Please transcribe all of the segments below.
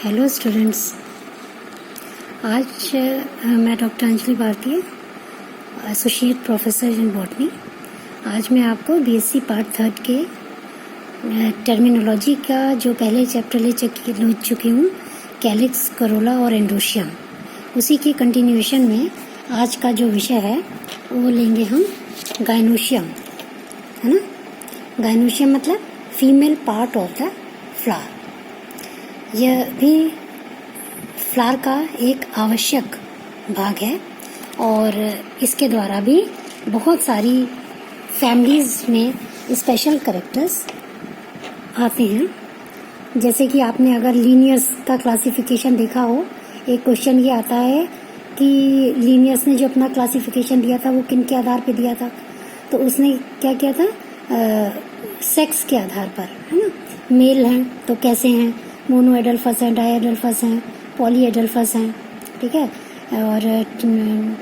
Hello students. आज मैं doctor Anjali Bharati, associate professor in botany. आज मैं आपको बीएससी पार्ट थर्ड के टर्मिनोलॉजी का जो पहले चैप्टर ले चुकी हूँ, कैलिक्स, करोला और एंड्रोशियम, उसी के कंटिन्यूएशन में आज का जो विषय है वो लेंगे हम गाइनोशियम, है ना। गाइनोशियम मतलब female part of the flower. यह भी फ्लावर का एक आवश्यक भाग है और इसके द्वारा भी बहुत सारी फैमिलीज़ में स्पेशल कैरेक्टर्स आते हैं। जैसे कि आपने अगर लीनियर्स का क्लासिफिकेशन देखा हो, एक क्वेश्चन ये आता है कि लीनियर्स ने जो अपना क्लासिफिकेशन दिया था वो किन के आधार पे दिया था, तो उसने क्या किया था, सेक्स के आधार पर, है ना। मेल हैं तो कैसे हैं, मोनो एडल्फस हैं, डाई एडल्फस हैं, पॉली एडल्फस हैं, ठीक है, और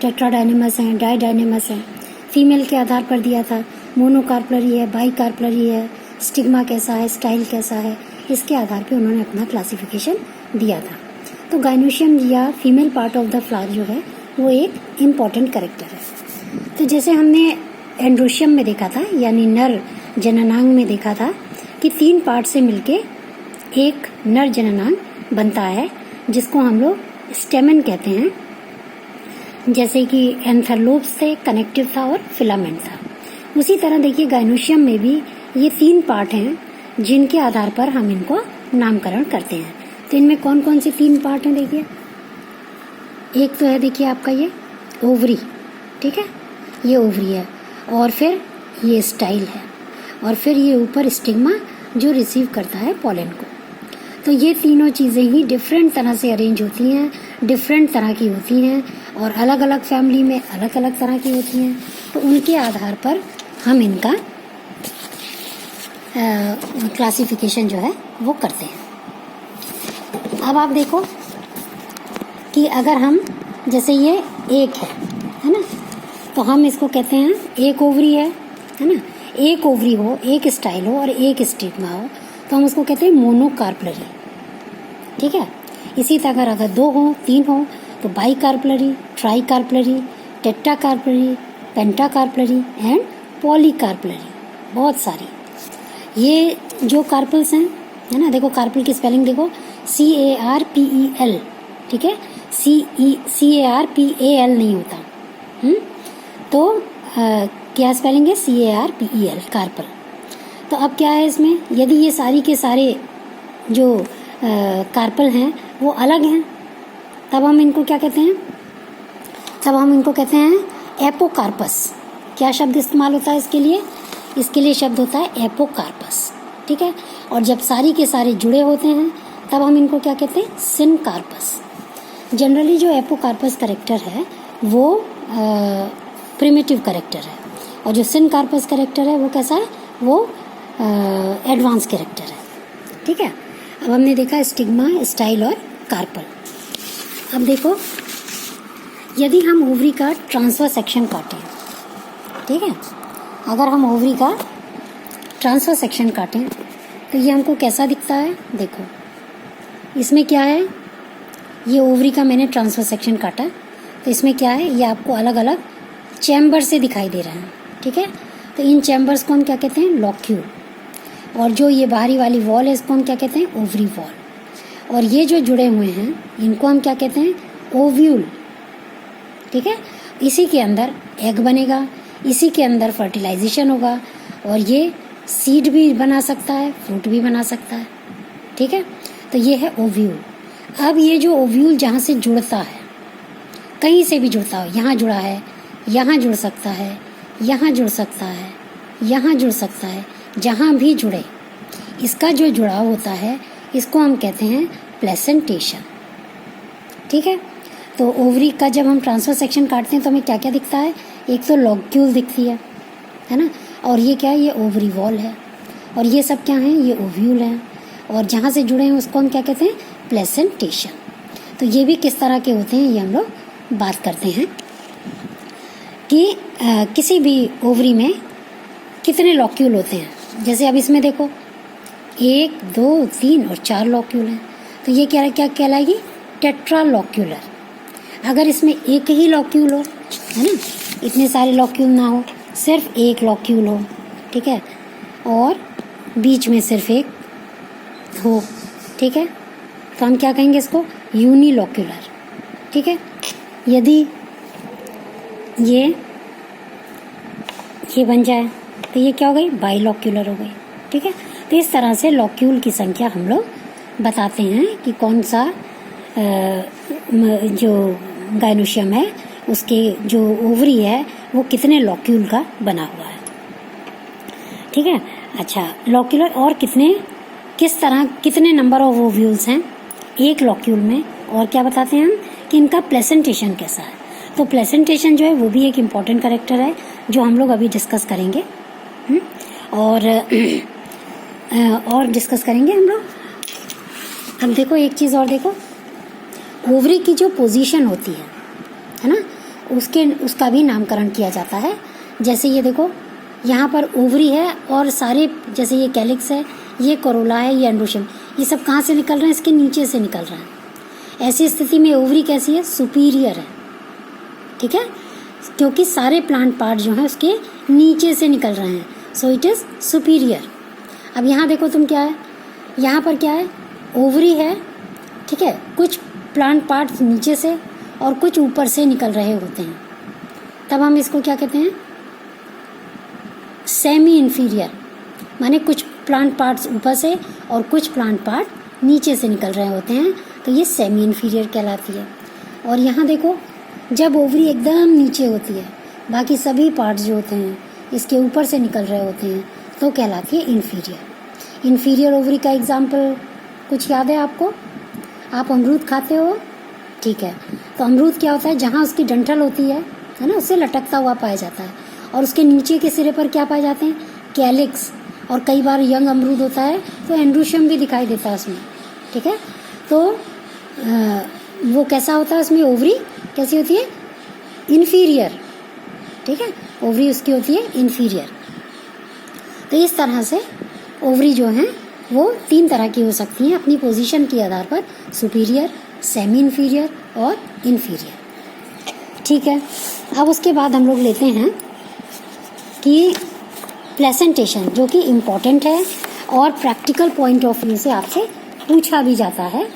टेट्राडाइनेमस हैं, डाई डाइनेमस हैं। फीमेल के आधार पर दिया था, मोनो कार्पलरी है, बाई कार्पलरी है, स्टिग्मा कैसा है, स्टाइल कैसा है, इसके आधार पे उन्होंने अपना क्लासिफिकेशन दिया था। तो गाइनोशियम या female part of the flower जो है वो एक इम्पॉर्टेंट कैरेक्टर है। तो जैसे हमने एंड्रोशियम में देखा था, यानी नर जननांग में देखा था कि 3 पार्ट से मिलके एक नर जननांग बनता है, जिसको हम लोग स्टेमन कहते हैं। जैसे कि एंथरलोप्स से कनेक्टिव था और फिलामेंट था। उसी तरह देखिए गाइनोशियम में भी ये 3 पार्ट हैं जिनके आधार पर हम इनको नामकरण करते हैं। तो इनमें कौन कौन से 3 पार्ट हैं देखिए। एक तो है देखिए आपका ये ओवरी, ठीक है, ये ओवरी है, और फिर ये स्टाइल है, और फिर ये ऊपर स्टिग्मा जो रिसीव करता है पॉलन को। तो ये तीनों चीज़ें ही डिफरेंट तरह से अरेंज होती हैं, डिफरेंट तरह की होती हैं और अलग अलग फैमिली में अलग अलग तरह की होती हैं। तो उनके आधार पर हम इनका क्लासिफिकेशन जो है वो करते हैं। अब आप देखो कि अगर हम, जैसे ये एक है ना, तो हम इसको कहते हैं एक ओवरी है ना। एक ओवरी हो, एक स्टाइल हो और एक स्टिग्मा हो तो हम उसको कहते हैं मोनोकार्पलरी, ठीक है। इसी तरह अगर 2 हो, 3 हो तो by carpellary, try carpellary, tetra carpellary, penta carpellary and poly carpellary, बहुत सारी। ये जो कार्पल्स हैं, है ना, देखो कार्पल की स्पेलिंग देखो, CARPEL, ठीक है, CARPAL नहीं होता, तो क्या स्पेलिंग है, CARPEL, कार्पल। तो अब क्या है इसमें, यदि ये सारी के सारे जो कार्पल हैं वो अलग हैं, तब हम इनको क्या कहते हैं, तब हम इनको कहते हैं एपोकार्पस। क्या शब्द इस्तेमाल होता है इसके लिए, इसके लिए शब्द होता है एपोकार्पस, ठीक है। और जब सारी के सारे जुड़े होते हैं तब हम इनको क्या कहते हैं, सिनकार्पस। जनरली जो एपोकार्पस कैरेक्टर है वो प्रिमिटिव कैरेक्टर है, और जो सिनकार्पस कैरेक्टर है वो कैसा है, वो एडवांस कैरेक्टर है, ठीक है। अब हमने देखा स्टिग्मा, स्टाइल और कार्पल। अब देखो, यदि हम ओवरी का ट्रांसफर सेक्शन काटें, ठीक है, अगर हम ओवरी का ट्रांसफर सेक्शन काटें तो ये हमको कैसा दिखता है, देखो इसमें क्या है, ये ओवरी का मैंने ट्रांसफर सेक्शन काटा तो इसमें क्या है, ये आपको अलग अलग चैम्बर से दिखाई दे रहा है, ठीक है। तो इन चैम्बर्स को हम क्या कहते हैं, लॉक्यूल। और जो ये बाहरी वाली वॉल है इसको हम क्या कहते हैं, ओवरी वॉल। और ये जो जुड़े हुए हैं इनको हम क्या कहते हैं, ओव्यूल, ठीक है। इसी के अंदर एग बनेगा, इसी के अंदर फर्टिलाइजेशन होगा, और ये सीड भी बना सकता है, फ्रूट भी बना सकता है, ठीक है। तो ये है ओव्यूल। अब ये जो ओव्यूल जहाँ से जुड़ता है, कहीं से भी जुड़ता हो, यहाँ जुड़ा है, यहाँ जुड़ सकता है, यहाँ जुड़ सकता है, यहाँ जुड़ सकता है, जहाँ भी जुड़े, इसका जो जुड़ाव होता है इसको हम कहते हैं प्लेसेंटेशन, ठीक है। तो ओवरी का जब हम ट्रांसफर सेक्शन काटते हैं तो हमें क्या क्या दिखता है, एक तो लॉक्यूल दिखती है ना, और ये क्या है, ये ओवरी वॉल है, और ये सब क्या है, ये ओव्यूल है, और जहाँ से जुड़े हैं उसको हम क्या कहते हैं, प्लेसेंटेशन। तो ये भी किस तरह के होते हैं ये हम लोग बात करते हैं कि किसी भी ओवरी में कितने लॉक्यूल होते हैं। जैसे अब इसमें देखो 1, 2, 3 और 4 लॉक्यूल हैं। तो ये क्या क्या कहलाएगी, टेट्रालॉक्यूलर। अगर इसमें एक ही लॉक्यूल हो, है ना, इतने सारे लॉक्यूल ना हो, सिर्फ एक लॉक्यूल हो, ठीक है, और बीच में सिर्फ एक हो, ठीक है, तो हम क्या कहेंगे इसको, यूनिलॉक्यूलर, ठीक है। यदि ये बन जाए तो ये क्या हो गई, बाइलॉक्यूलर हो गई, ठीक है। तो इस तरह से लॉक्यूल की संख्या हम लोग बताते हैं कि कौन सा जो गायनोशियम है उसके जो ओवरी है वो कितने लॉक्यूल का बना हुआ है, ठीक है। अच्छा, लॉक्यूलर और किस तरह कितने नंबर ऑफ ओव्यूल्स हैं एक लॉक्यूल में, और क्या बताते हैं हम कि इनका प्लेसेंटेशन कैसा है। तो प्लेसेंटेशन जो है वो भी एक इम्पॉर्टेंट कैरेक्टर है जो हम लोग अभी डिस्कस करेंगे, और डिस्कस करेंगे हम लोग। अब देखो एक चीज़ और देखो, ओवरी की जो पोजीशन होती है ना, उसका भी नामकरण किया जाता है। जैसे ये देखो, यहाँ पर ओवरी है और सारे, जैसे ये कैलिक्स है, ये कोरोला है, ये एंड्रोशियम, ये सब कहाँ से निकल रहे हैं, इसके नीचे से निकल रहा है। ऐसी स्थिति में ओवरी कैसी है, सुपीरियर है, ठीक है, क्योंकि सारे प्लांट पार्ट जो हैं उसके नीचे से निकल रहे हैं, सो इट इज़ सुपीरियर। अब यहाँ देखो तुम, क्या है, यहाँ पर क्या है, ओवरी है, ठीक है, कुछ प्लांट पार्ट नीचे से और कुछ ऊपर से निकल रहे होते हैं, तब हम इसको क्या कहते हैं, सेमी इन्फीरियर, माने कुछ प्लांट पार्ट्स ऊपर से और कुछ प्लांट पार्ट नीचे से निकल रहे होते हैं, तो ये सेमी इन्फीरियर कहलाती है। और यहाँ देखो, जब ओवरी एकदम नीचे होती है, बाकी सभी पार्ट्स जो होते हैं इसके ऊपर से निकल रहे होते हैं, तो कहलाती है इन्फीरियर। इन्फीरियर ओवरी का एग्जाम्पल कुछ याद है आपको, आप अमरूद खाते हो, ठीक है, तो अमरूद क्या होता है, जहाँ उसकी डंठल होती है ना, उससे लटकता हुआ पाया जाता है, और उसके नीचे के सिरे पर क्या पाए जाते हैं, कैलिक्स, और कई बार यंग अमरूद होता है तो एंड्रोशियम भी दिखाई देता है उसमें, ठीक है। तो वो कैसा होता है, उसमें ओवरी कैसी होती है, इन्फीरियर, ठीक है, ओवरी उसकी होती है इन्फीरियर। तो इस तरह से ओवरी जो हैं वो 3 तरह की हो सकती हैं अपनी पोजीशन के आधार पर, सुपीरियर, सेमी इन्फीरियर और इन्फीरियर, ठीक है। अब उसके बाद हम लोग लेते हैं कि प्लेसेंटेशन, जो कि इम्पॉर्टेंट है और प्रैक्टिकल पॉइंट ऑफ व्यू से आपसे पूछा भी जाता है।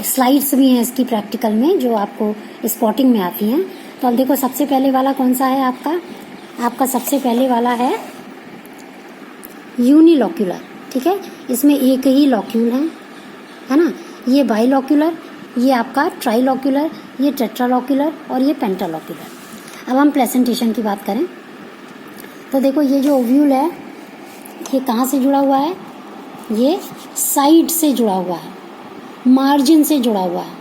स्लाइड्स भी हैं इसकी प्रैक्टिकल में जो आपको स्पॉटिंग में आती हैं। तो अब देखो, सबसे पहले वाला कौन सा है आपका सबसे पहले वाला है यूनिलॉक्यूलर, ठीक है, इसमें एक ही लॉक्यूल है ना, ये बाइलॉक्यूलर, ये आपका ट्राइलॉक्यूलर, ये टेट्रालॉक्यूलर और ये पेंटालॉक्यूलर। अब हम प्लेसेंटेशन की बात करें तो देखो, ये जो ओव्यूल है ये कहाँ से जुड़ा हुआ है, ये साइड से जुड़ा हुआ है, मार्जिन से जुड़ा हुआ है,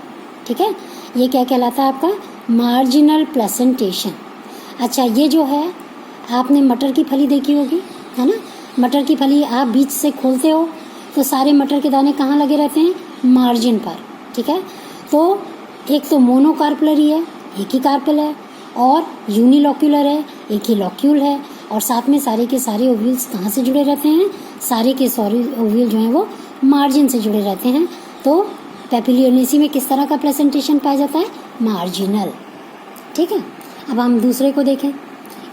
ठीक है, ये क्या कहलाता है आपका, मार्जिनल प्लेसेंटेशन। अच्छा, ये जो है, आपने मटर की फली देखी होगी, है ना, मटर की फली आप बीच से खोलते हो तो सारे मटर के दाने कहाँ लगे रहते हैं, मार्जिन पर, ठीक है। तो एक तो मोनोकार्पलर ही है, एक ही कार्पल है, और यूनिलॉक्यूलर है, एक ही लॉक्यूल है, और साथ में सारे के सारे ओव्यूल्स कहाँ से जुड़े रहते हैं, सारे के सारे ओव्यूल जो हैं वो मार्जिन से जुड़े रहते हैं। तो पेपिलियोनेसी में किस तरह का प्रेजेंटेशन पाया जाता है, मार्जिनल, ठीक है। अब हम दूसरे को देखें,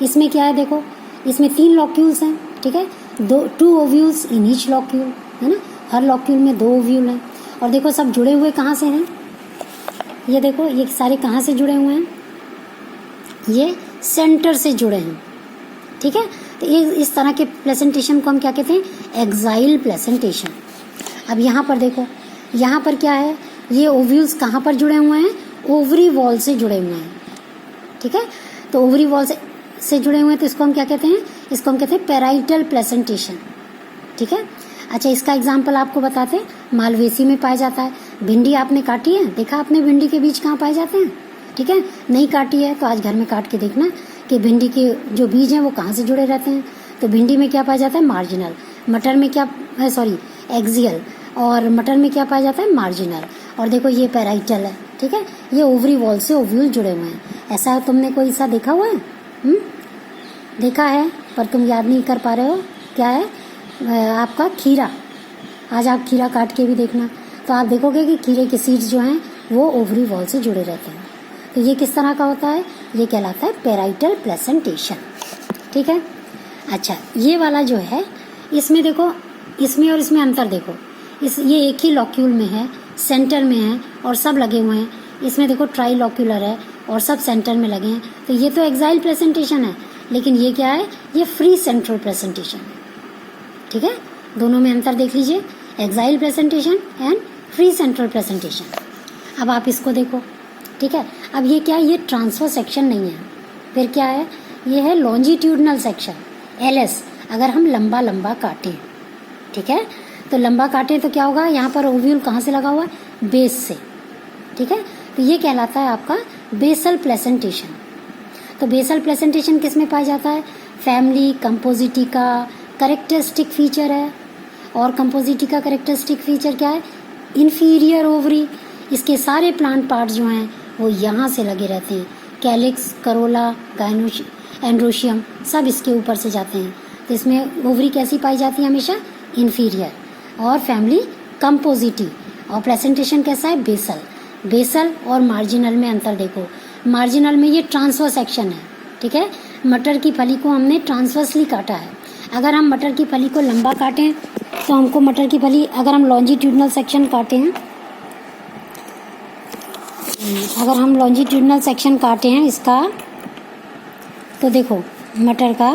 इसमें क्या है, देखो, इसमें 3 लॉक्यूल्स हैं, ठीक है, 2 ओव्यूल्स इन ईच लॉक्यूल, है ना, हर लॉक्यूल में 2 ओव्यूल हैं। और देखो, सब जुड़े हुए कहाँ से हैं, ये देखो, ये सारे कहाँ से जुड़े हुए हैं, ये सेंटर से जुड़े हैं, ठीक है। तो ये इस तरह के प्लेसेंटेशन को हम क्या कहते हैं, एक्साइल प्लेसेंटेशन। अब यहाँ पर देखो, यहाँ पर क्या है, ये ओव्यूल्स कहाँ पर जुड़े हुए हैं, ओवरी वॉल से जुड़े हुए हैं, ठीक है। तो ओवरी वॉल से जुड़े हुए हैं, तो इसको हम क्या कहते हैं, इसको हम कहते हैं पेराइटल प्लेसेंटेशन, ठीक है। अच्छा, इसका एग्जाम्पल आपको बताते हैं, मालवेसी में पाया जाता है। भिंडी आपने काटी है, देखा आपने भिंडी के बीज कहाँ पाए जाते हैं, ठीक है, नहीं काटी है तो आज घर में काट के देखना कि भिंडी के जो बीज हैं वो कहाँ से जुड़े रहते हैं। तो भिंडी में क्या पाया जाता है, मार्जिनल, मटर में क्या, एक्सियल, और मटर में क्या पाया जाता है, मार्जिनल। और देखो, ये पेराइटल है, ठीक है, ये ओवरी वॉल से ओव्यूल जुड़े हुए हैं। ऐसा तुमने कोई सा देखा हुआ है, देखा है पर तुम याद नहीं कर पा रहे हो, क्या है, आपका खीरा। आज आप खीरा काट के भी देखना, तो आप देखोगे कि कीड़े के सीड्स जो हैं वो ओवरी वॉल से जुड़े रहते हैं। तो ये किस तरह का होता है, ये कहलाता है पेराइटल प्लेसेंटेशन। ठीक है। अच्छा, ये वाला जो है इसमें देखो, इसमें और इसमें अंतर देखो, ये एक ही लॉक्यूल में है, सेंटर में है और सब लगे हुए हैं। इसमें देखो ट्राई लॉक्यूलर है और सब सेंटर में लगे हैं। तो ये तो एक्साइल प्लेसेंटेशन है, लेकिन ये क्या है, ये फ्री सेंट्रल प्लेसेंटेशन है। ठीक है, दोनों में अंतर देख लीजिए, exile placentation and free central placentation. अब आप इसको देखो। ठीक है, अब ये क्या है, ये ट्रांसफर सेक्शन नहीं है, फिर क्या है, ये है लॉन्जिट्यूडनल सेक्शन, एलएस। अगर हम लंबा लंबा काटें, ठीक है, तो लंबा काटें तो क्या होगा, यहाँ पर ओव्यूल कहाँ से लगा हुआ है, बेस से। ठीक है, तो ये कहलाता है आपका बेसल प्लेसेंटेशन। तो बेसल प्लेसेंटेशन किस में पाया जाता है, फैमिली कंपोजिटी का करेक्टरिस्टिक फीचर है। और कंपोजिटी का करेक्टरिस्टिक फीचर क्या है, इन्फीरियर ओवरी। इसके सारे प्लांट पार्ट जो हैं वो यहाँ से लगे रहते हैं, कैलिक्स, करोला, एंड्रोशियम सब इसके ऊपर से जाते हैं। तो इसमें ओवरी कैसी पाई जाती है, हमेशा इन्फीरियर, और फैमिली कंपोजिटी, और प्लेसेंटेशन कैसा है, बेसल। बेसल और मार्जिनल में अंतर देखो, मार्जिनल में ये ट्रांसवर्स सेक्शन है। ठीक है, मटर की फली को हमने ट्रांसवर्सली काटा है। अगर हम मटर की फली को लंबा काटें तो हमको मटर की फली, अगर हम लॉन्जिट्यूडनल सेक्शन काटे हैं, अगर हम लॉन्जिट्यूडनल सेक्शन काटे हैं इसका, तो देखो मटर का,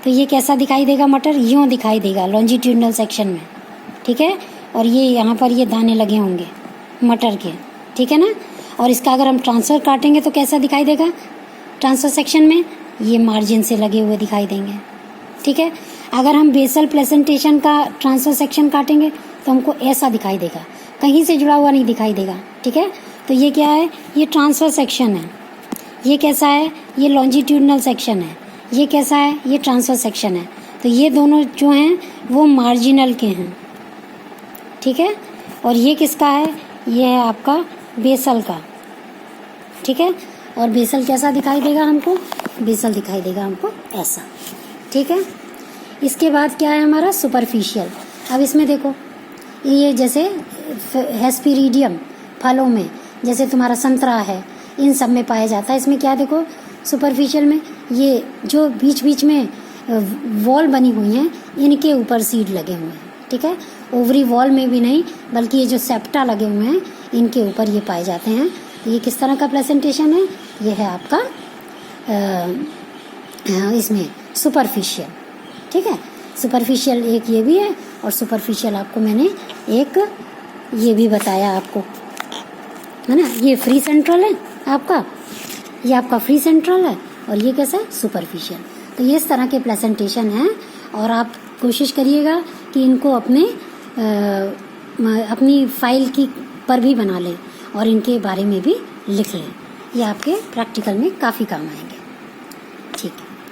तो ये कैसा दिखाई देगा, मटर यूँ दिखाई देगा लॉन्जिट्यूडनल सेक्शन में। ठीक है, और ये यहाँ पर ये दाने लगे होंगे मटर के। ठीक है ना, और इसका अगर हम ट्रांसफर काटेंगे तो कैसा दिखाई देगा, ट्रांसफर सेक्शन में ये मार्जिन से लगे हुए दिखाई देंगे। ठीक है, अगर हम बेसल प्लेसेंटेशन का ट्रांसफर सेक्शन काटेंगे तो हमको ऐसा दिखाई देगा, कहीं से जुड़ा हुआ नहीं दिखाई देगा। ठीक है, तो ये क्या है, ये ट्रांसफर सेक्शन है। ये कैसा है, ये लॉन्जिट्यूडनल सेक्शन है। ये कैसा है, ये ट्रांसफर सेक्शन है। तो ये दोनों जो हैं वो मार्जिनल के हैं। ठीक है, और ये किसका है, ये है आपका बेसल का। ठीक है, और बेसल कैसा दिखाई देगा हमको, बेसल दिखाई देगा हमको ऐसा। ठीक है, इसके बाद क्या है हमारा सुपरफिशियल। अब इसमें देखो, ये जैसे हेस्पिरिडियम फलों में, जैसे तुम्हारा संतरा है, इन सब में पाया जाता है। इसमें क्या देखो, सुपरफिशियल में ये जो बीच बीच में वॉल बनी हुई हैं, इनके ऊपर सीड लगे हुए हैं। ठीक है, ओवरी वॉल में भी नहीं, बल्कि ये जो सेप्टा लगे हुए हैं इनके ऊपर ये पाए जाते हैं। ये किस तरह का प्लेसेंटेशन है, ये है आपका इसमें सुपरफिशियल। ठीक है, सुपरफिशियल एक ये भी है, और सुपरफिशियल आपको मैंने एक ये भी बताया आपको, है ना, ये फ्री सेंट्रल है आपका, ये आपका फ्री सेंट्रल है, और ये कैसा है, सुपरफिशियल। तो ये इस तरह के प्लेसेंटेशन हैं, और आप कोशिश करिएगा कि इनको अपनी फाइल की पर भी बना लें और इनके बारे में भी लिख लें। ये आपके प्रैक्टिकल में काफ़ी काम आएंगे।